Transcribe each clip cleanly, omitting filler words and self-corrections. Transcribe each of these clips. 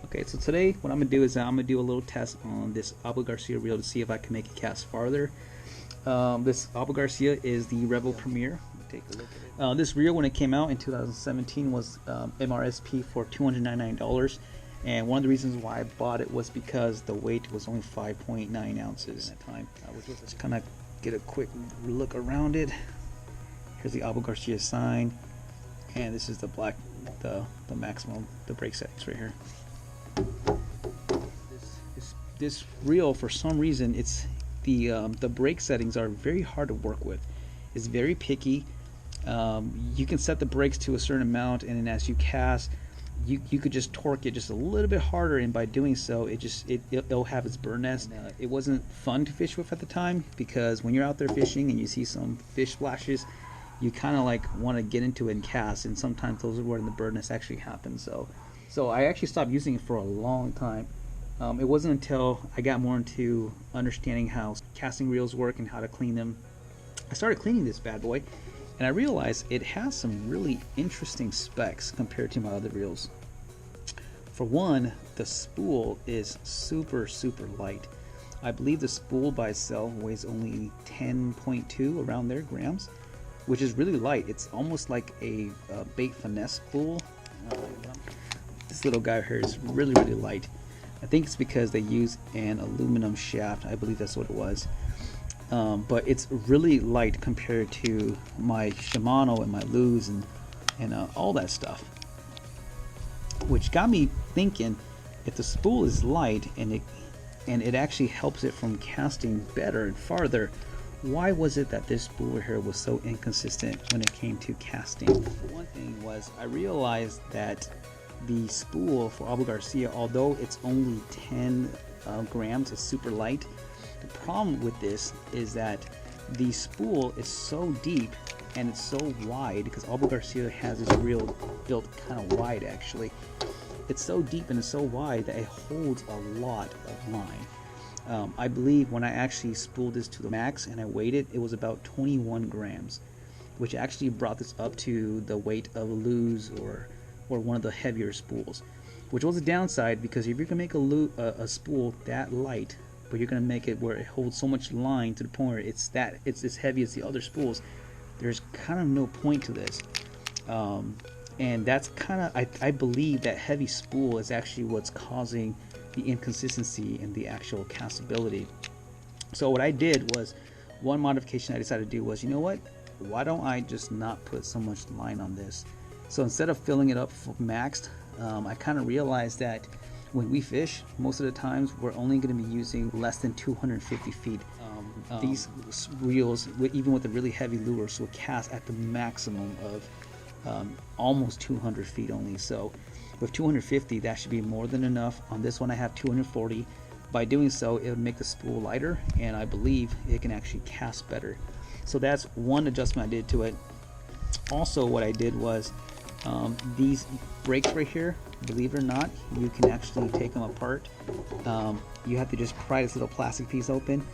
Okay, so today what I'm gonna do is I'm gonna do a little test on this Abu Garcia reel to see if I can make it cast farther. This Abu Garcia is the REVO Premier. Take a look at it. This reel, when it came out in 2017, was MRSP for $299, and one of the reasons why I bought it was because the weight was only 5.9 ounces at that time. Let's kind of get a quick look around it. Here's the Abu Garcia sign, and this is the the maximum, the brake settings right here. This reel, for some reason, it's the brake settings are very hard to work with. It's very picky. You can set the brakes to a certain amount, and then as you cast, you could just torque it just a little bit harder, and by doing so, it'll have its burn nest. It wasn't fun to fish with at the time, because when you're out there fishing and you see some fish splashes, you kind of like want to get into it and cast, and sometimes those are where the burn nest actually happens. So I actually stopped using it for a long time. It wasn't until I got more into understanding how casting reels work and how to clean them, I started cleaning this bad boy, and I realized it has some really interesting specs compared to my other reels. For one, the spool is super light. I believe the spool by itself weighs only 10.2 around there grams, which is really light. It's almost like a bait finesse spool. This little guy here is really light. I think it's because they use an aluminum shaft. I believe that's what it was. But it's really light compared to my Shimano and my Luz and all that stuff, which got me thinking, if the spool is light and it actually helps it from casting better and farther, why was it that this spool here was so inconsistent when it came to casting? One thing was, I realized that the spool for Abu Garcia, although it's only 10 grams, it's super light. The problem with this is that the spool is so deep and it's so wide, because Abu Garcia has this reel built kind of wide actually. It's so deep and it's so wide that it holds a lot of line. I believe when I actually spooled this to the max and I weighed it, it was about 21 grams, which actually brought this up to the weight of a Luz or one of the heavier spools, which was a downside, because if you're gonna make a spool that light, but you're gonna make it where it holds so much line to the point where it's as heavy as the other spools, there's kind of no point to this. And that's kind of, I believe that heavy spool is actually what's causing the inconsistency in the actual castability. So what I did was, one modification I decided to do was, you know what, why don't I just not put so much line on this? So instead of filling it up maxed, I kind of realized that when we fish, most of the times we're only going to be using less than 250 feet. These reels, even with the really heavy lures, will cast at the maximum of almost 200 feet only. So with 250, that should be more than enough. On this one I have 240. By doing so, it would make the spool lighter, and I believe it can actually cast better. So that's one adjustment I did to it. Also, what I did was, these brakes right here, believe it or not, you can actually take them apart. You have to just pry this little plastic piece open,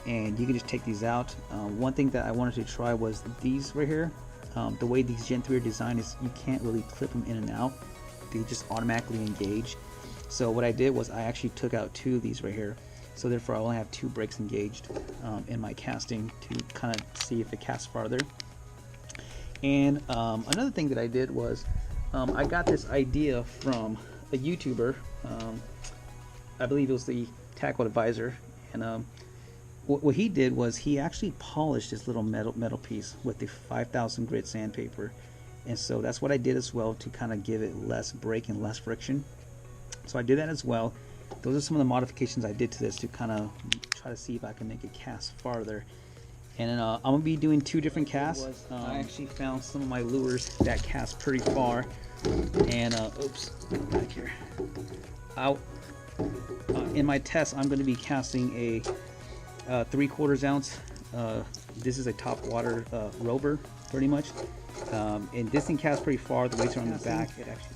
and you can just take these out. One thing that I wanted to try was these right here. The way these Gen 3 are designed is you can't really clip them in and out. They just automatically engage. So what I did was I actually took out two of these right here. So therefore I only have two brakes engaged in my casting to kind of see if it casts farther. And another thing that I did was, I got this idea from a YouTuber. I believe it was the Tackle Advisor, and what he did was he actually polished this little metal piece with the 5000 grit sandpaper, and so that's what I did as well, to kind of give it less break and less friction. So I did that as well. Those are some of the modifications I did to this to kind of try to see if I can make it cast farther. And I'm gonna be doing two different casts. I actually found some of my lures that cast pretty far, and oops, back here. In my test, I'm going to be casting a 3/4 ounce. This is a top water rover, pretty much. And this thing casts pretty far. The weights are on the back.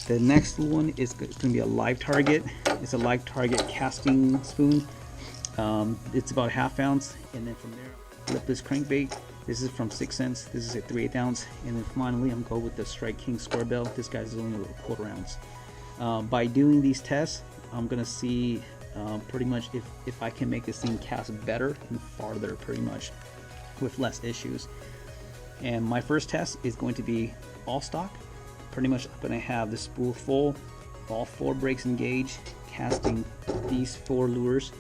The next one is going to be a LIVETARGET. It's a LIVETARGET casting spoon. It's about 1/2 ounce, and then from there, Lipless crankbait. This is from 6 cents. This is a 3/8 ounce, and then finally I'm going with the Strike King square bell. This guy's only a little 1/4 ounce. By doing these tests, I'm gonna see pretty much if I can make this thing cast better and farther, pretty much with less issues. And my first test is going to be all stock. Pretty much I'm gonna have the spool full, all 4 brakes engaged, casting these 4 lures,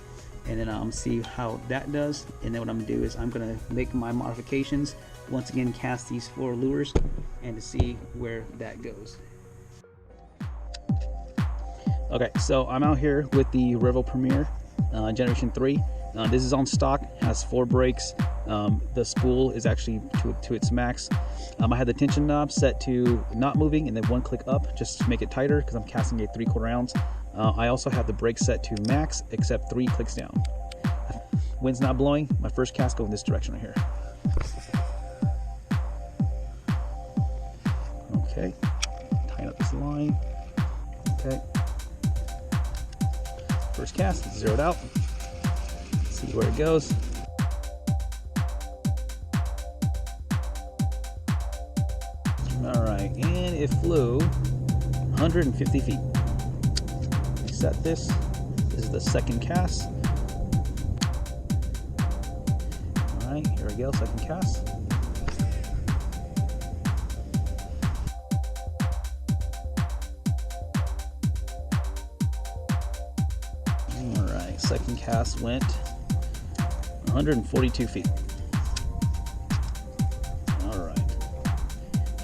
and then see how that does. And then what I'm gonna do is I'm gonna make my modifications, once again cast these 4 lures, and to see where that goes. Okay, so I'm out here with the REVO Premier Generation 3. This is on stock, has 4 brakes. The spool is actually to its max. I had the tension knob set to not moving and then 1 click up just to make it tighter because I'm casting a 3/4 ounce. I also have the brake set to max except 3 clicks down. Wind's not blowing. My first cast go in this direction right here. Okay, tighten up this line. Okay. First cast, zeroed out. See where it goes. All right, and it flew 150 feet. Set this. This is the second cast. All right, here we go, second cast. Second cast went 142 feet. All right.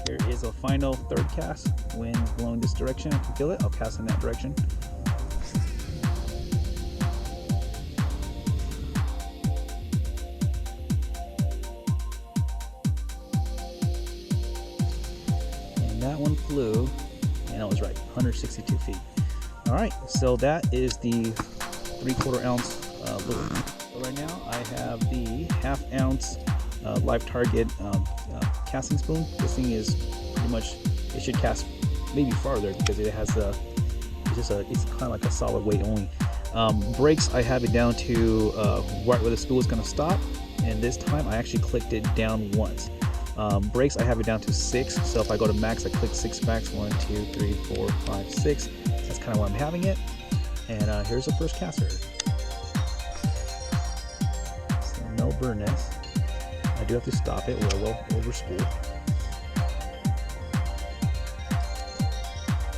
Here is a final third cast. Wind blowing this direction. I can feel it. I'll cast in that direction. And that one flew, and I was right, 162 feet. All right, so that is the 3/4 ounce lure. So right now I have the 1/2 ounce LIVETARGET casting spoon. This thing is pretty much, it should cast maybe farther because it has it's kind of like a solid weight only. Brakes, I have it down to right where the spool is going to stop, and this time I actually clicked it down once. Brakes, I have it down to 6, so if I go to max, I click 6 max. 1, 2, 3, 4, 5, 6. That's kind of where I'm having it. And here's the first caster. So no burn nest. I do have to stop it or I will over spool.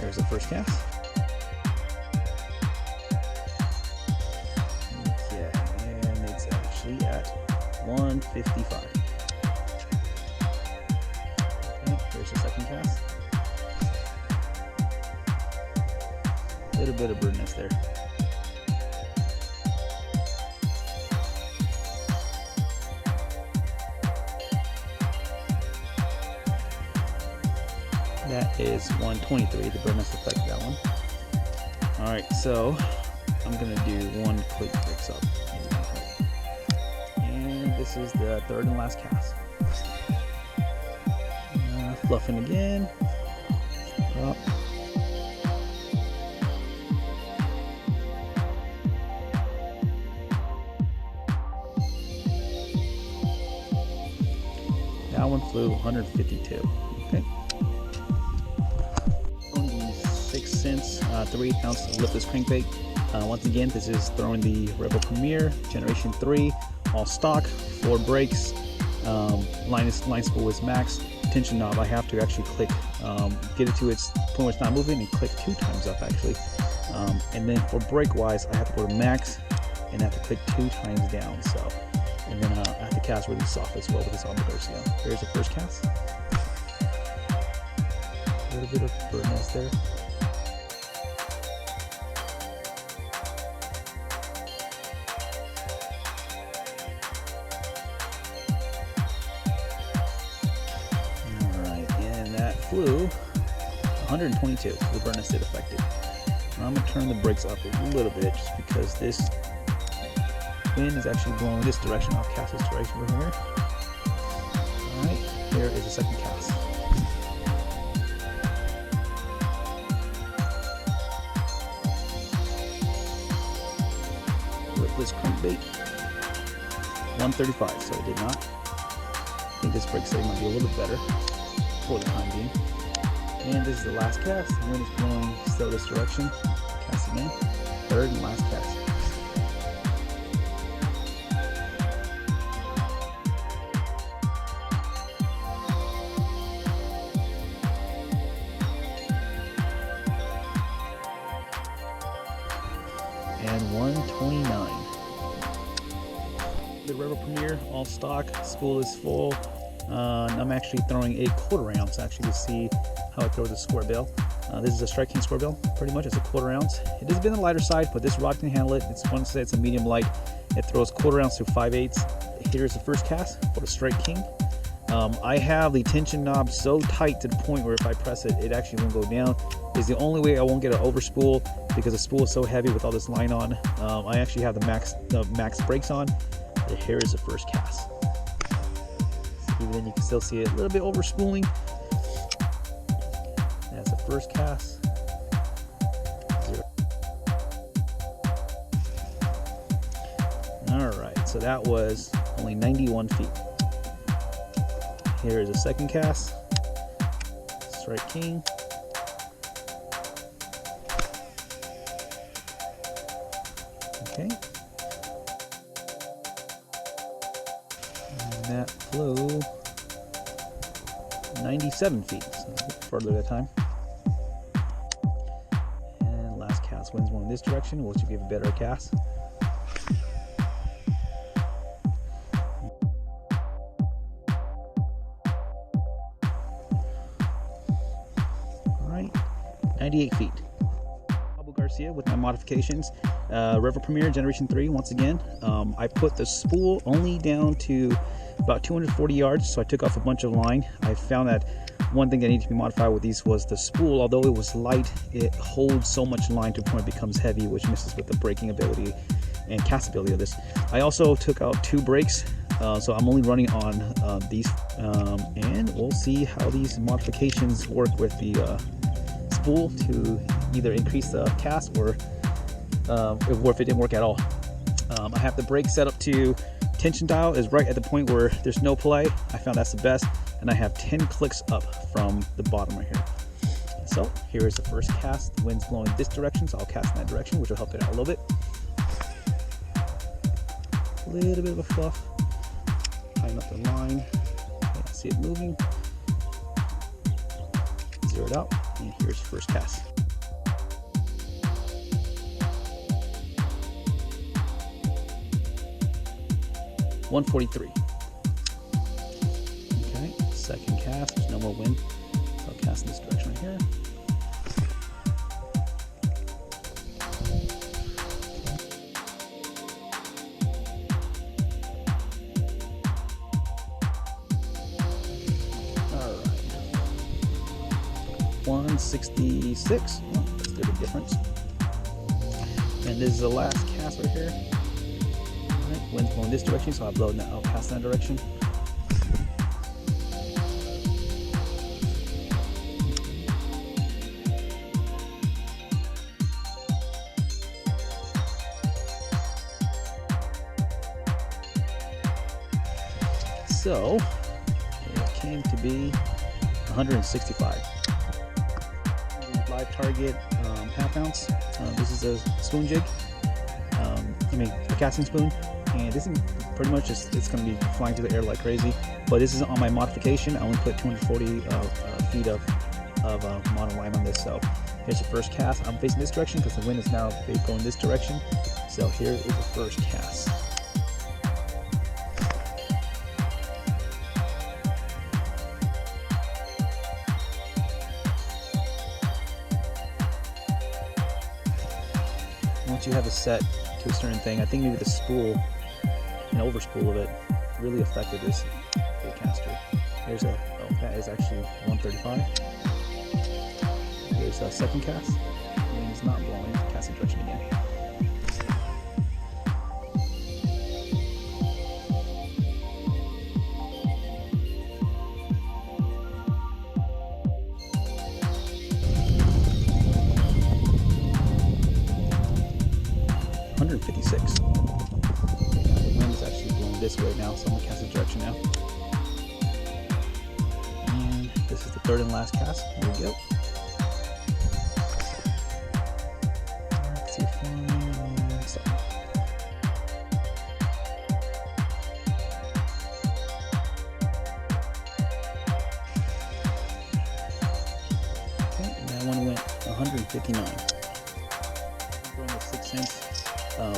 Here's the first cast. Okay, and it's actually at 155. Okay, here's the second cast. A little bit of bird nest there. That is 123. The bird nest affected that one. All right, so I'm gonna do 1 click breaks up, and this is the third and last cast. Fluffing again. Up. That one flew 152. Okay. On the 6 cents, 3/8 ounce Lipless crankbait. Once again, this is throwing the REVO Premier Generation 3, all stock, 4 brakes, line spool is max. Tension knob, I have to actually click, get it to its point where it's not moving, and click 2 times up actually. And then for brake wise, I have to go to max and I have to click 2 times down. So. And then I have to cast really soft as well with this Abu Garcia. Here's the first cast. A little bit of bird nest there. Alright, and that flew 122. The bird nest did affected. I'm going to turn the brakes up a little bit just because this wind is actually blowing this direction. I'll cast this direction over here. Alright, here is the second cast. Lipless crankbait. 135, so it did not. I think this brake setting might be a little bit better for the time being. And this is the last cast. The wind is blowing still this direction. Cast again. third and last cast. And 129. The REVO Premier, all stock, spool is full. I'm actually throwing a 1/4 ounce actually to see how it throws a square bill. This is a Strike King square bill, pretty much. It's a 1/4 ounce. It has been the lighter side, but this rod can handle it. It's one to say it's a medium light. It throws 1/4 ounce to 5/8. Here's the first cast for the Strike King. I have the tension knob so tight to the point where if I press it, it actually won't go down. It's the only way I won't get an over spool because the spool is so heavy with all this line on. I actually have the max brakes on. Here is the first cast. Even then you can still see it a little bit over spooling. That's the first cast. 0. Alright, so that was only 91 feet. Here is a second cast. Strike King. Okay. And that flew 97 feet, so a bit further that time. And last cast wins one in this direction, which will give a better cast. Alright, 98 feet. Abu Garcia with my modifications. REVO Premier Generation 3 once again. I put the spool only down to about 240 yards, so I took off a bunch of line. I found that one thing that needed to be modified with these was the spool. Although it was light, it holds so much line to the point it becomes heavy, which misses with the braking ability and cast ability of this. I also took out 2 brakes, so I'm only running on these, and we'll see how these modifications work with the spool to either increase the cast or if it didn't work at all. I have the brake set up to tension dial is right at the point where there's no play. I found that's the best, and I have 10 clicks up from the bottom right here. So here is the first cast. The wind's blowing this direction, so I'll cast in that direction, which will help it out a little bit. A little bit of a fluff. Tighten up the line. I see it moving. Zero it out, and here's the first cast. $143. Okay, second cast. There's no more wind. So I'll cast in this direction right here. Alright. 166. Oh, that's a big difference. And this is the last cast right here. Wind's blowing this direction, so I'll cast in that direction. So it came to be 165. Live target, half ounce. This is a spoon jig. A casting spoon. And this is pretty much just, it's going to be flying through the air like crazy. But this is on my modification. I only put 240 feet of monoline on this. So here's the first cast. I'm facing this direction because the wind is now going this direction. So here is the first cast. Once you have it set to a certain thing, I think maybe the spool, an over spool of it, really affected this big caster. There's that is actually 135. Here's a second cast. The wind's not blowing. Cast the direction again. This way now, so I'm going to cast the direction now. And this is the third and last cast. Here we go. Let's see if 159. I'm throwing a 6 cents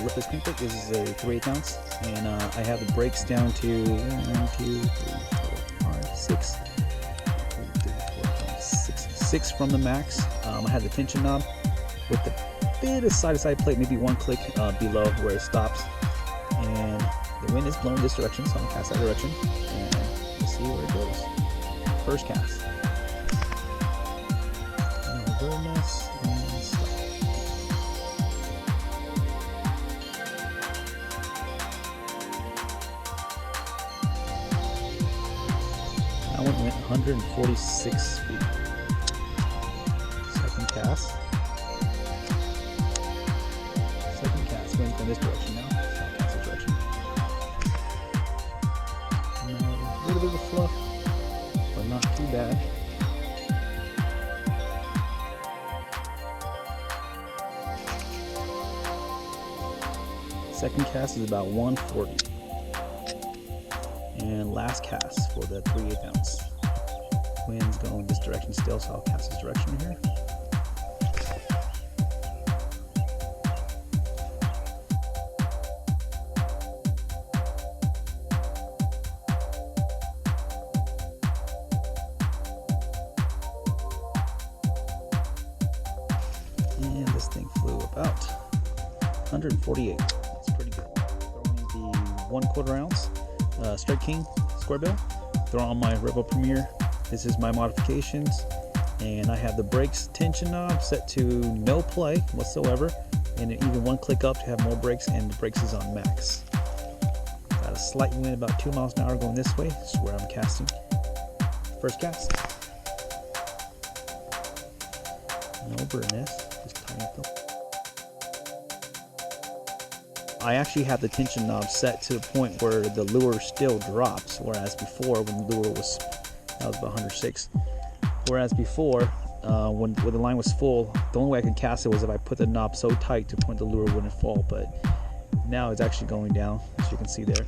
Lipless Crankbait. This is a 3/8 ounce, and I have the brakes down to 1, 2, 3, 4, 5, 6. 6 from the max. I have the tension knob with the bit of side-to-side plate, maybe 1 click below where it stops. And the wind is blowing this direction, so I'm gonna cast that direction, and let's see where it goes. First cast. Awareness and stop. That one went 146 feet. Second cast. Second cast. Going in this direction now. So I'll cast this direction. A little bit of fluff, but not too bad. Second cast is about 140. And last cast for the 3/8 ounce. Wind's going this direction still, so I'll cast this direction here. And this thing flew about 148. That's pretty good. Throwing the 1/4 ounce Strike King square bill. Throw on my REVO Premier. This is my modifications, and I have the brakes tension knob set to no play whatsoever, and even 1 click up to have more brakes, and the brakes is on max. Got a slight wind about 2 miles an hour going this way. This is where I'm casting. First cast. No bird nest. Just tighten up the. I actually have the tension knob set to the point where the lure still drops, whereas before when the lure was, that was about 106. Whereas before, when the line was full, the only way I could cast it was if I put the knob so tight to the point the lure wouldn't fall. But now it's actually going down, as you can see there.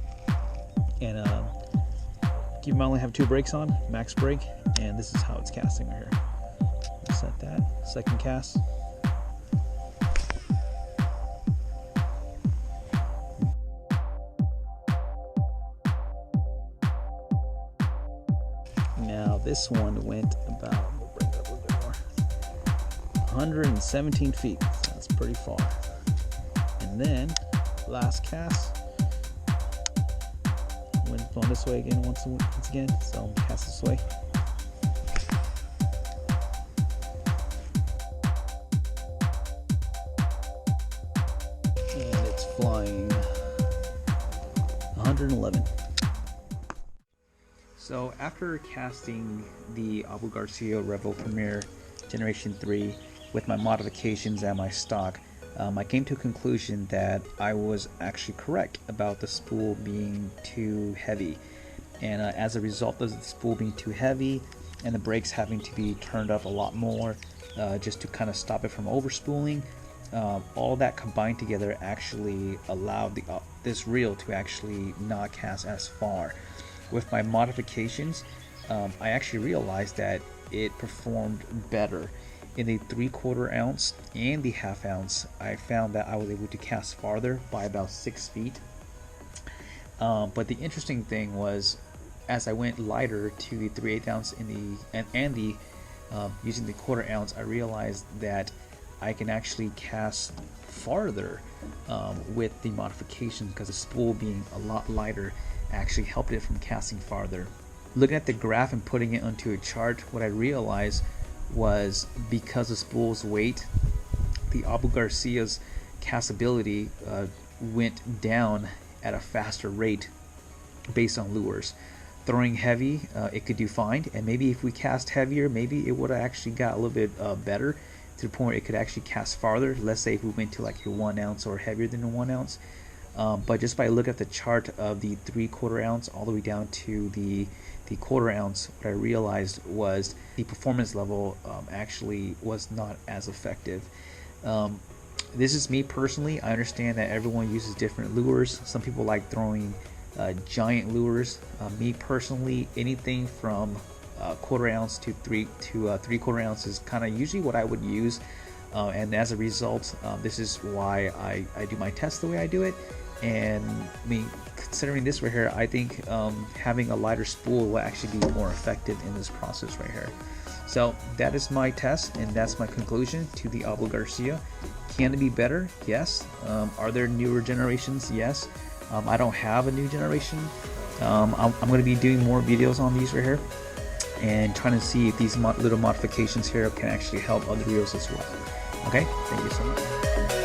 And keep in mind I only have 2 brakes on, max brake, and this is how it's casting right here. Set that. Second cast. Now this one went about, we'll bring it up a little bit more, 117 feet. So that's pretty far. And then last cast, wind's blowing this way again once again. So I'm cast this way. And it's flying 111. So after casting the Abu Garcia REVO Premier Generation 3 with my modifications and my stock, I came to a conclusion that I was actually correct about the spool being too heavy. And as a result of the spool being too heavy and the brakes having to be turned up a lot more just to kind of stop it from overspooling, all that combined together actually allowed this reel to actually not cast as far. With my modifications, I actually realized that it performed better. In the 3/4 ounce and the 1/2 ounce, I found that I was able to cast farther by about 6 feet. But the interesting thing was, as I went lighter to the 3/8 ounce in the using the 1/4 ounce, I realized that I can actually cast farther with the modifications, because the spool being a lot lighter actually helped it from casting farther. Looking at the graph and putting it onto a chart, what I realized was because of spool's weight, the Abu Garcia's castability went down at a faster rate based on lures. Throwing heavy, it could do fine, and maybe if we cast heavier, maybe it would have actually got a little bit better, to the point where it could actually cast farther. Let's say if we went to like a 1 ounce or heavier than a 1 ounce. But just by looking at the chart of the 3/4 ounce all the way down to the 1/4 ounce, what I realized was the performance level actually was not as effective. This is me personally. I understand that everyone uses different lures. Some people like throwing giant lures. Me personally, anything from quarter ounce to 3/4 ounce is kind of usually what I would use, and as a result, this is why I do my test the way I do it. And I mean, considering this right here, I think having a lighter spool will actually be more effective in this process right here. So that is my test, and that's my conclusion to the Abu Garcia. Can it be better? Yes. Are there newer generations? Yes. I don't have a new generation. I'm going to be doing more videos on these right here and trying to see if these little modifications here can actually help other reels as well. Okay, thank you so much.